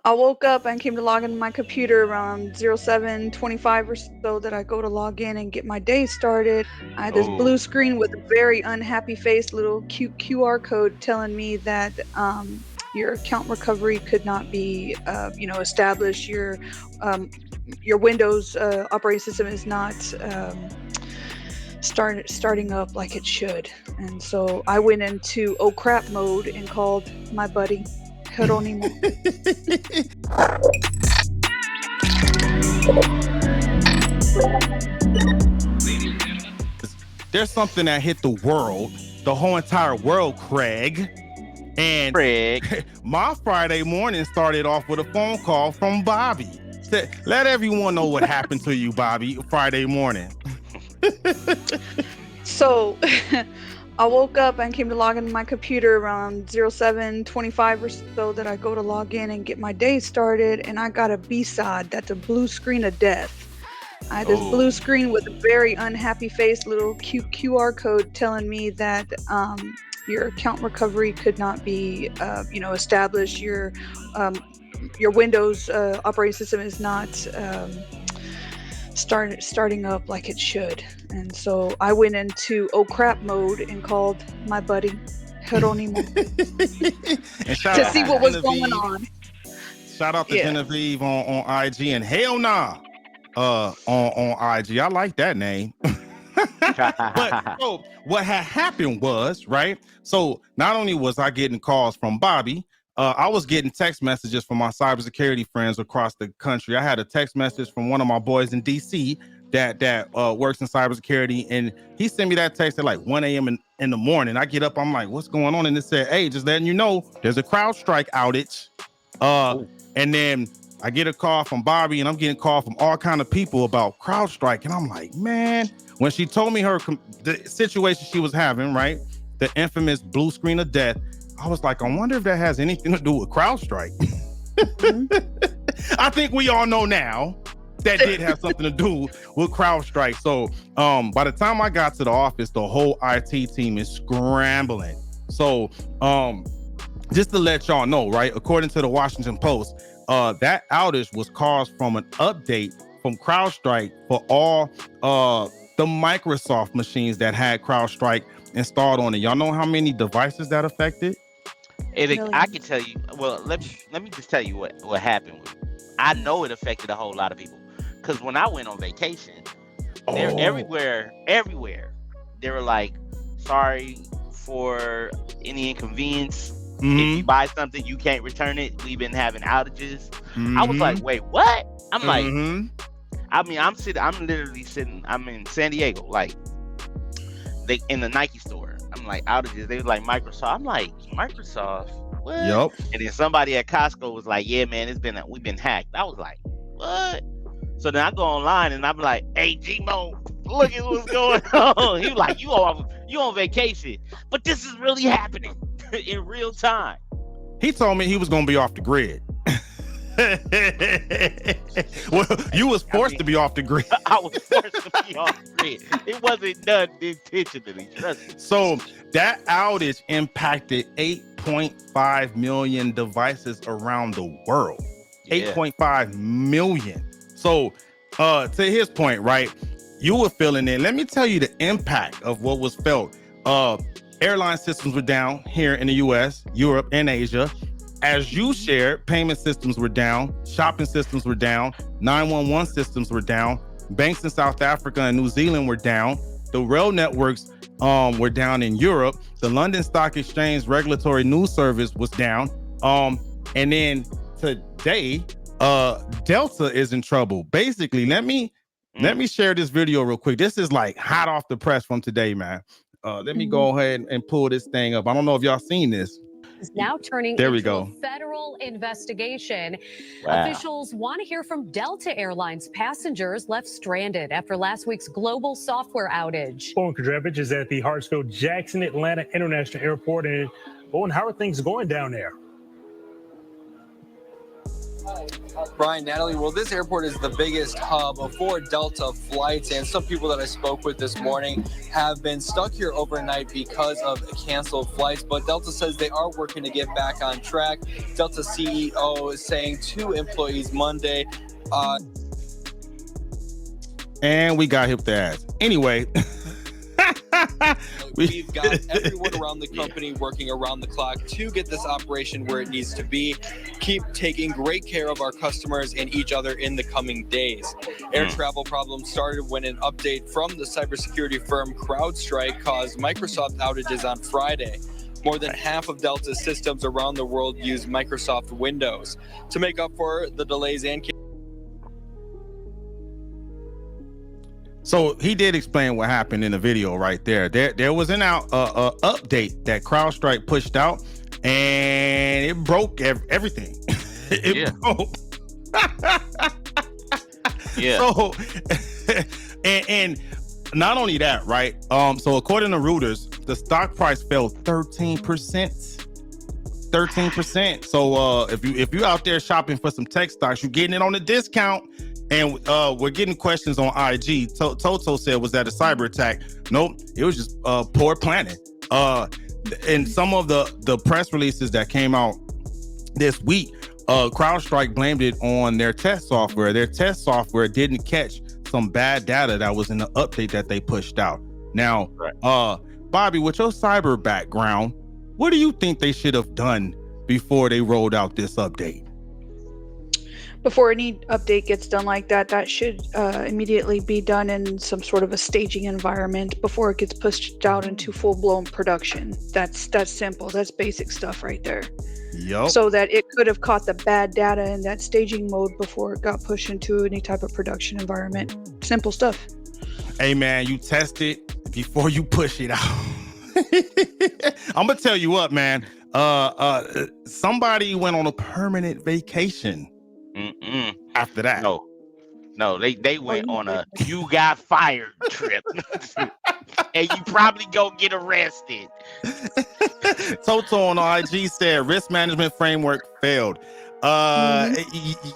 I woke up and came to log into my computer around 07:25 or so that I go to log in and get my day started. I had this Oh, blue screen with a very unhappy face, little cute QR code telling me that your account recovery could not be, established. Your Windows operating system is not starting up like it should. And so I went into oh crap mode and called my buddy Jeronimo. There's something that hit the world, the whole entire world, Craig. And Craig. my Friday morning started off with a phone call from Bobby. Said, let everyone know what happened to you, Bobby, Friday morning. So I woke up and came to log into my computer around 07:25 or so that I go to log in and get my day started, and I got a B-side. That's a blue screen of death. I had this blue Oh, screen with a very unhappy face, little cute QR code telling me that your account recovery could not be, established. Your Windows operating system is not starting up like it should. And so I went into oh crap mode and called my buddy Jeronimo And shout to out see to what was going Genevieve. on. Shout out to Yeah. Genevieve on IG and hell nah on IG. I like that name. But so what had happened was, right? So not only was I getting calls from Bobby, I was getting text messages from my cybersecurity friends across the country. I had a text message from one of my boys in DC that works in cybersecurity, and he sent me that text at like 1 a.m. in the morning. I get up, I'm like, what's going on? And it said, hey, just letting you know, there's a CrowdStrike outage. Oh, And then I get a call from Bobby, and I'm getting called from all kind of people about CrowdStrike, and I'm like, man. When she told me the situation she was having, right, the infamous blue screen of death, I was like, I wonder if that has anything to do with CrowdStrike. Mhm. I think we all know now that did have something to do with CrowdStrike. So by the time I got to the office, the whole IT team is scrambling. So just to let y'all know, right, according to the Washington Post, that outage was caused from an update from CrowdStrike for all the Microsoft machines that had CrowdStrike installed on it. Y'all know how many devices that affected? I can Millions. tell you. Well, let me just tell you what happened with it. I know it affected a whole lot of people because when I went on vacation, they're Oh, everywhere. They were like, "Sorry for any inconvenience. If you mm-hmm, buy something, you can't return it. We've been having outages." I was like, mm-hmm, "Wait, what?" I'm like, mm-hmm. I mean, I'm literally sitting. I'm in San Diego, like they in the Nike store. I'm like outages. They was like Microsoft. I'm like Microsoft. What? Yep. And then somebody at Costco was like, "Yeah, man, we've been hacked." I was like, "What?" So then I go online and I'm like, "Hey, Gmo, look at what's going on." He was like, you on vacation, but this is really happening in real time." He told me he was gonna be off the grid. Well, you was I forced mean, to be off the grid. I was forced to be off the grid. It wasn't done intentionally. Trust me. So that outage impacted 8.5 million devices around the world. Yeah. 8.5 million. So to his point, right? You were feeling it. Let me tell you the impact of what was felt. Uh Airline systems were down here in the US, Europe, and Asia. As you shared, payment systems were down, shopping systems were down, 911 systems were down, banks in South Africa and New Zealand were down, the rail networks were down in Europe, the London Stock Exchange Regulatory News Service was down, and then today, Delta is in trouble. Basically, let me Mm. share this video real quick. This is like hot off the press from today, man. Let me Mhm. go ahead and pull this thing up. I don't know if y'all seen this. Is now turning There we into a go. federal investigation. Wow. Officials want to hear from Delta Airlines passengers left stranded after last week's global software outage. Owen Kudrevich is at the Hartsfield Jackson Atlanta International Airport. And Owen, how are things going down there? Brian, Natalie, well, this airport is the biggest hub for Delta flights, and some people that I spoke with this morning have been stuck here overnight because of canceled flights, but Delta says they are working to get back on track. Delta CEO is saying 2 employees Monday. And we got hip the ass. Anyway. We've got everyone around the company working around the clock to get this operation where it needs to be. Keep taking great care of our customers and each other in the coming days. Air travel problems started when an update from the cybersecurity firm CrowdStrike caused Microsoft outages on Friday. More than half of Delta's systems around the world use Microsoft Windows. To make up for the delays and So he did explain what happened in the video right there. There was an update that CrowdStrike pushed out, and it broke everything. It broke. Yeah. So, and not only that, right? So according to Reuters, the stock price fell 13%. 13%. So if you out there shopping for some tech stocks, you're getting it on a discount. And we're getting questions on IG. Toto said, was that a cyber attack? Nope, it was just poor planning. And some of the press releases that came out this week, CrowdStrike blamed it on their test software. Their test software didn't catch some bad data that was in the update that they pushed out. Now, Bobby, with your cyber background, what do you think they should have done before they rolled out this update? Before any update gets done like that, that should immediately be done in some sort of a staging environment before it gets pushed out into full-blown production. That's simple. That's basic stuff right there. Yep. So that it could have caught the bad data in that staging mode before it got pushed into any type of production environment. Simple stuff. Hey man, you test it before you push it out. I'm gonna tell you what, man. Somebody went on a permanent vacation. After that, no, they went on a you got fired trip, and you probably go get arrested. Toto on IG said risk management framework failed.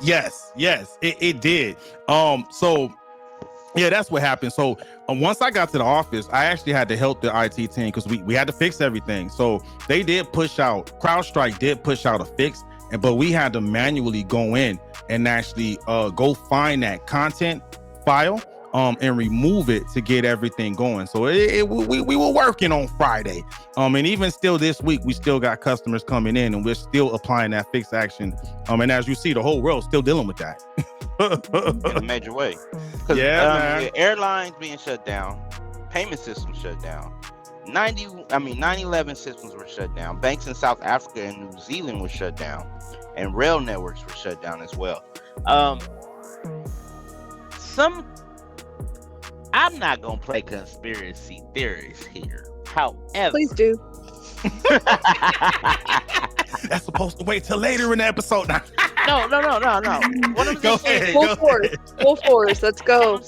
Yes, it did. So yeah, that's what happened. So once I got to the office, I actually had to help the IT team because we had to fix everything. So they did push out, CrowdStrike did push out a fix, but we had to manually go in and actually go find that content file and remove it to get everything going. So we were working on Friday. And even still this week, we still got customers coming in and we're still applying that fixed action. And as you see, the whole world's still dealing with that. In a major way. Yeah, airlines being shut down, payment systems shut down. 9/11 systems were shut down. Banks in South Africa and New Zealand were shut down, and rail networks were shut down as well. I'm not gonna play conspiracy theories here. However, Please do. That's supposed to wait till later in the episode. No. What I'm Go saying, ahead. Full force. Let's go.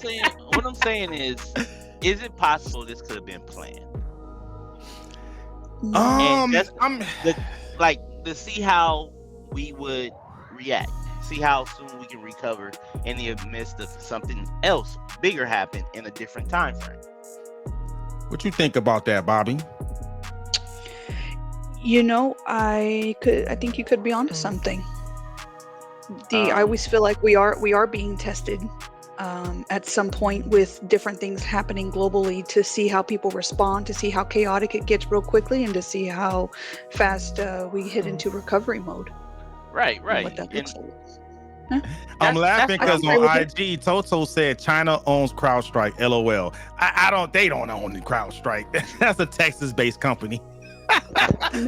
what I'm saying is it possible this could have been planned? And that's to see how we would react, see how soon we can recover in the midst of something else bigger happen in a different time frame. What you think about that, Bobby? You know, I think you could be onto something. I always feel like we are being tested at some point with different things happening globally to see how people respond, to see how chaotic it gets real quickly, and to see how fast we hit into recovery mode. Right. What that looks like. Huh? I'm laughing because I on agree with IG, Toto said China owns CrowdStrike. LOL. They don't own the CrowdStrike. That's a Texas-based company.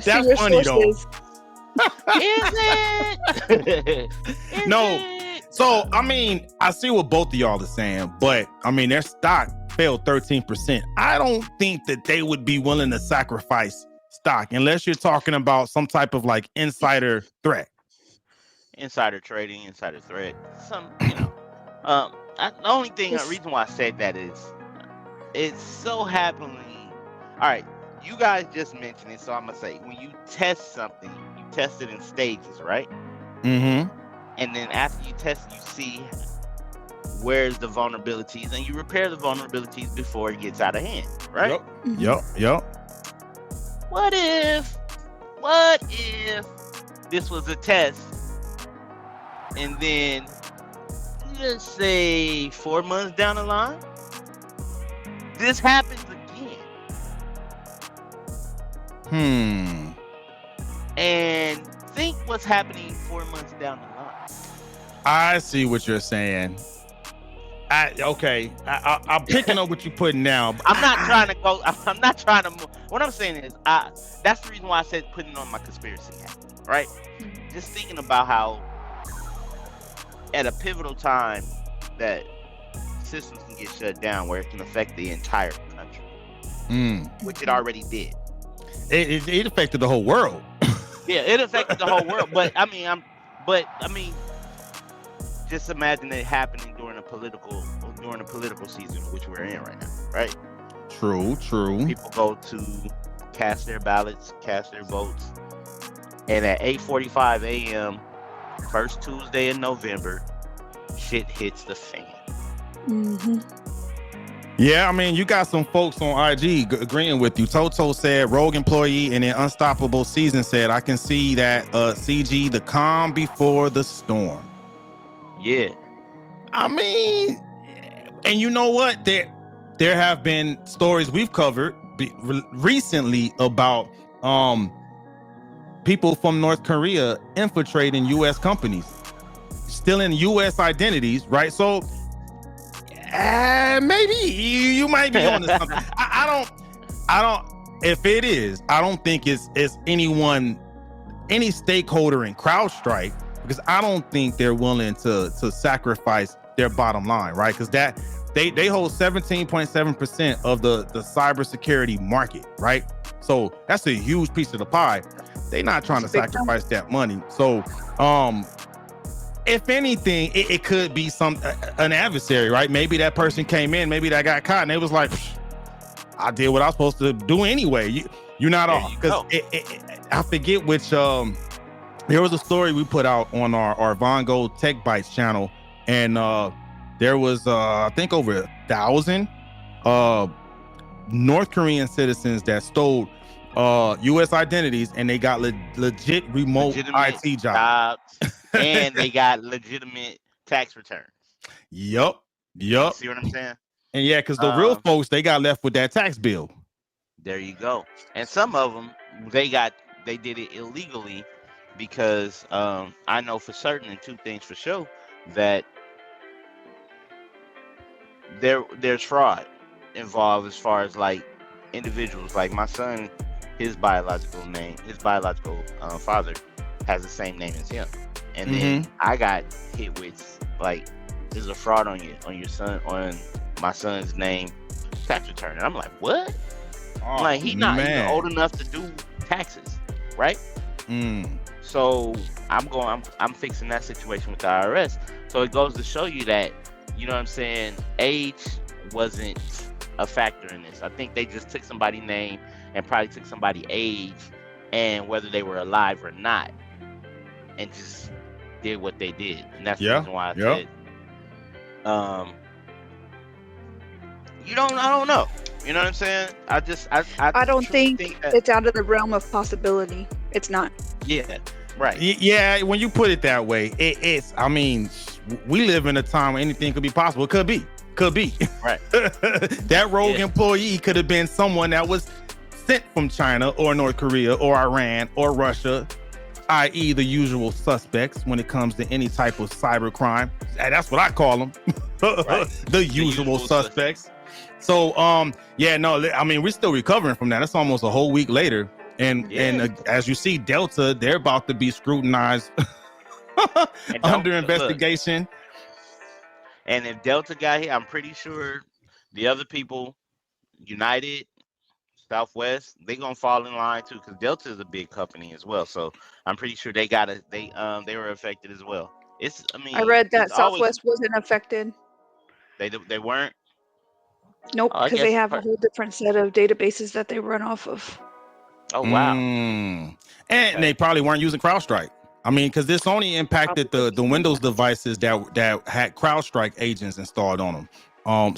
That's funny though. Is it? So I mean, I see what both of y'all are saying, but I mean, their stock fell 13%. I don't think that they would be willing to sacrifice stock unless you're talking about some type of like insider threat. Insider trading, insider threat. The only reason why I said that is it's so happening. All right, you guys just mentioned it, so I'm gonna say when you test something, you test it in stages, right? Mm-hmm. and then after you test, you see where's the vulnerabilities, and you repair the vulnerabilities before it gets out of hand, right? Yep. What if this was a test, and then let's say 4 months down the line, this happens again? And think what's happening 4 months down the line. I see what you're saying. I'm picking up what you're putting down. I'm not trying to go. I'm not trying to move. What I'm saying is, that's the reason why I said putting on my conspiracy hat, right? Just thinking about how at a pivotal time that systems can get shut down where it can affect the entire country, which it already did. It affected the whole world. Yeah, it affected the whole world. But I mean, just imagine it happening during a political season, which we're in right now, right? True. People go to cast their ballots, cast their votes, and at 8:45 a.m., first Tuesday in November, shit hits the fan. Yeah, I mean, you got some folks on IG agreeing with you. Toto said, rogue employee and an unstoppable season said, I can see that CG, the calm before the storm. Yeah. I mean, and you know what? There have been stories we've covered recently about people from North Korea infiltrating U.S. companies, stealing U.S. identities, right? So maybe you might be onto something. I don't. If it is, I don't think it's any stakeholder in CrowdStrike, because I don't think they're willing to sacrifice their bottom line, right? Because that they hold 17.7% of the cybersecurity market, right? So that's a huge piece of the pie. They're not trying to sacrifice that money. So if anything, it could be an adversary, right? Maybe that person came in, maybe that got caught, and they was like, I did what I was supposed to do anyway. You're not off. Because I forget which there was a story we put out on our Von Gold Tech Bytes channel, and there was I think over 1,000 North Korean citizens that stole U.S. identities, and they got legitimate IT jobs. And they got legitimate tax returns. Yup. See what I'm saying? And yeah, because the real folks, they got left with that tax bill. There you go. And some of them, they did it illegally, because I know for certain, and two things for sure, that there's fraud involved as far as like individuals. Like my son, his biological father has the same name as him. And then I got hit with, like, there's a fraud on my son's name tax return. And I'm like, what? I'm like, he's not even old enough to do taxes, right? So I'm fixing that situation with the IRS. So it goes to show you that, you know what I'm saying, age wasn't a factor in this. I think they just took somebody's name and probably took somebody's age and whether they were alive or not, and just did what they did. And that's the reason why I said I don't know. You know what I'm saying? I don't think it's out of the realm of possibility. It's not. Yeah, right. Yeah, when you put it that way, it's, I mean, we live in a time where anything could be possible. It could be. Right. That rogue employee could have been someone that was sent from China or North Korea or Iran or Russia, i.e. the usual suspects when it comes to any type of cyber crime. That's what I call them. Right. the usual suspects. So, I mean, we're still recovering from that. It's almost a whole week later. And as you see, Delta, they're about to be scrutinized under investigation. Look, and if Delta got hit, I'm pretty sure the other people, United, Southwest, they gonna fall in line too, because Delta is a big company as well. So I'm pretty sure they were affected as well. I read that Southwest wasn't affected. They weren't. Nope, because they have a whole different set of databases that they run off of. Oh wow! And they probably weren't using CrowdStrike. I mean, because this only impacted the Windows devices that had CrowdStrike agents installed on them. And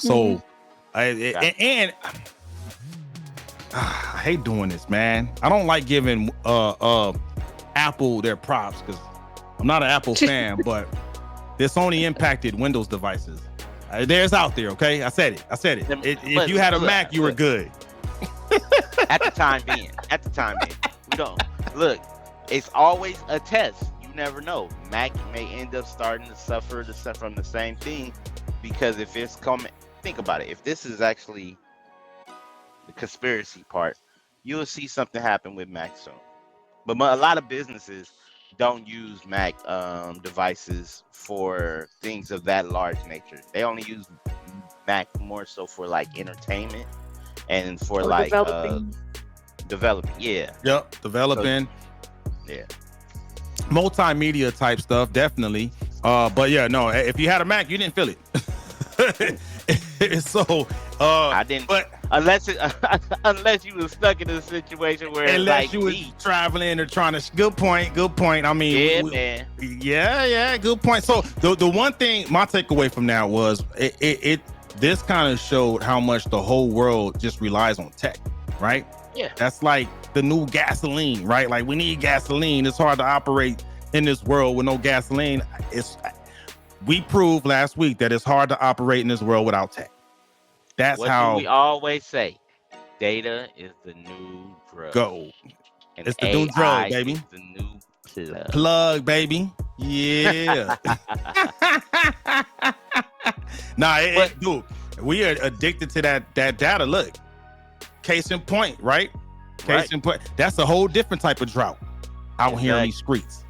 I hate doing this, man. I don't like giving Apple their props because I'm not an Apple fan, but this only impacted Windows devices. There's out there, okay? I said it. If you had a Mac, you were good. At the time being, we don't look. It's always a test. You never know. Mac may end up starting to suffer from the same thing, because if it's coming, think about it. If this is actually the conspiracy part, you'll see something happen with Mac soon. But a lot of businesses don't use Mac devices for things of that large nature. They only use Mac more so for like entertainment and for like developing. Yeah. Yep. Developing. So, yeah. Multimedia type stuff, definitely. But yeah, no. If you had a Mac, you didn't feel it. So I didn't. But unless you were stuck in a situation where unless like you was traveling or trying to. Good point. I mean, man. Yeah. Good point. So the one thing, my takeaway from that was this kind of showed how much the whole world just relies on tech, right? Yeah. That's like the new gasoline, right? Like we need gasoline. It's hard to operate in this world with no gasoline. We proved last week that it's hard to operate in this world without tech. That's what how we always say. Data is the new drug. Go. And it's the AI new drug, baby. Is the new plug, baby. Yeah. Dude, we are addicted to that data. Look, case in point, right? Case in point. That's a whole different type of drought out here in these streets.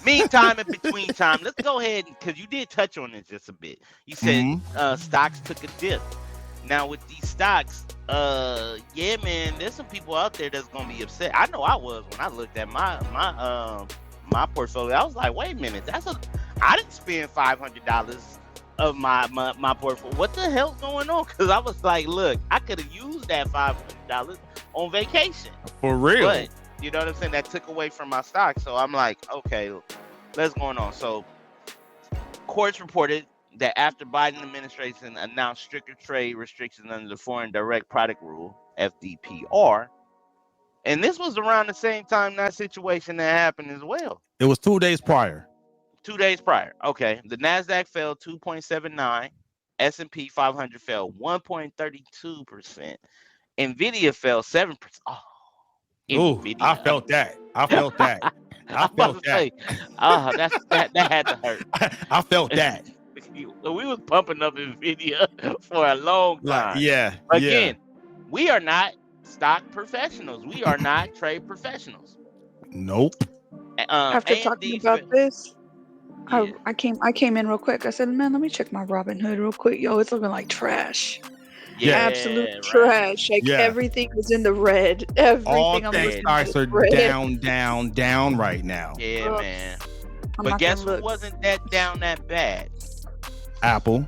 Meantime, in between time, let's go ahead, because you did touch on this just a bit. You said stocks took a dip. Now with these stocks, yeah, man, there's some people out there that's gonna be upset. I know I was when I looked at my portfolio. I was like, wait a minute, I didn't spend $500 of my portfolio. What the hell's going on? Because I was like, look, I could have used that $500 on vacation. For real. But, you know what I'm saying? That took away from my stock. So I'm like, okay, let's going on. So courts reported that after Biden administration announced stricter trade restrictions under the Foreign Direct Product Rule, FDPR, and this was around the same time that situation that happened as well. It was 2 days prior. 2 days prior. Okay. The NASDAQ fell 2.79. S&P 500 fell 1.32%. NVIDIA fell 7%. Oh. Ooh, I felt that. That had to hurt. I felt that. We was pumping up NVIDIA for a long time. Again, we are not stock professionals. We are not trade professionals. Nope. After talking about this, I came in real quick. I said, man, let me check my Robinhood real quick. Yo, it's looking like trash. Yeah, absolute trash. Like everything is in the red. All tech stocks are down right now. Yeah, man. But guess who wasn't down that bad? Apple.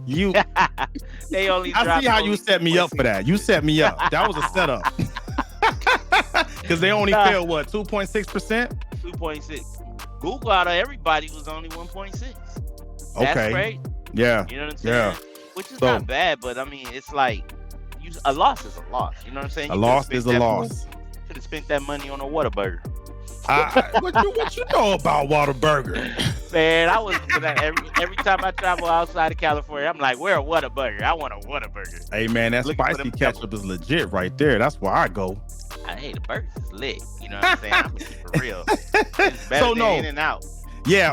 You. They only. I see how you set me up for that. You set me up. That was a setup. Because they only fell what, 2.6%? 2.6. Google out of everybody was only 1.6. That's great. Yeah. You know what I'm saying? Yeah. Which is not bad, but I mean, it's like a loss is a loss. You know what I'm saying? A loss is a loss. Should have spent that money on a Whataburger. What you know about Whataburger? Man, I was every time I travel outside of California, I'm like, where a Whataburger? I want a Whataburger. Hey man, that spicy ketchup is legit right there. That's where I go. Hey, the burger is lit. You know what I'm saying? I'm for real. It's better than In and Out. Yeah,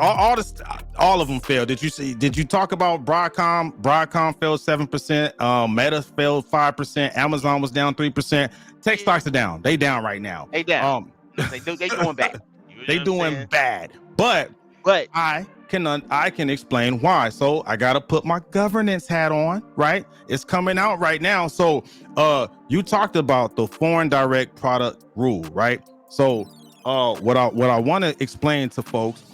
all of them failed. Did you talk about Broadcom? Broadcom fell 7%. Meta fell 5%. Amazon was down 3%. Tech stocks are down. They down right now. They down. They doing bad. They doing bad. But I can explain why. So I gotta put my governance hat on, right? It's coming out right now. So you talked about the Foreign Direct Product Rule, right? So what I want to explain to folks.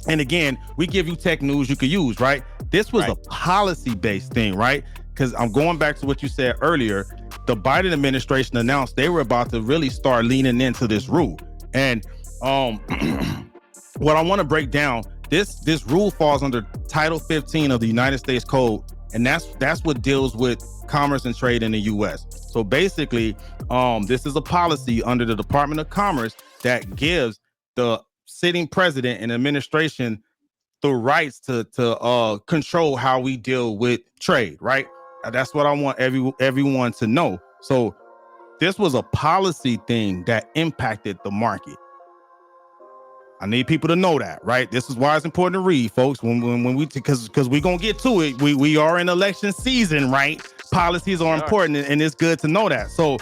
And again, we give you tech news you could use, right? This was a policy-based thing, right? Because I'm going back to what you said earlier. The Biden administration announced they were about to really start leaning into this rule. And what I want to break down, this rule falls under Title 15 of the United States Code, and that's what deals with commerce and trade in the U.S. So basically, this is a policy under the Department of Commerce that gives the sitting president and administration the rights to control how we deal with trade, right? That's what I want everyone to know. So this was a policy thing that impacted the market. I need people to know that, right? This is why it's important to read, folks. When we, because we're gonna get to it. We are in election season, right? Policies are important, and it's good to know that. So,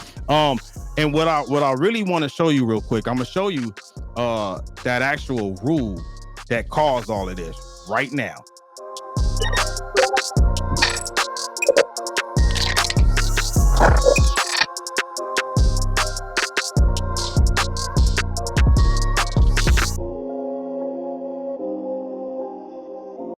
and what I really want to show you real quick, I'm gonna show you that actual rule that caused all of this right now.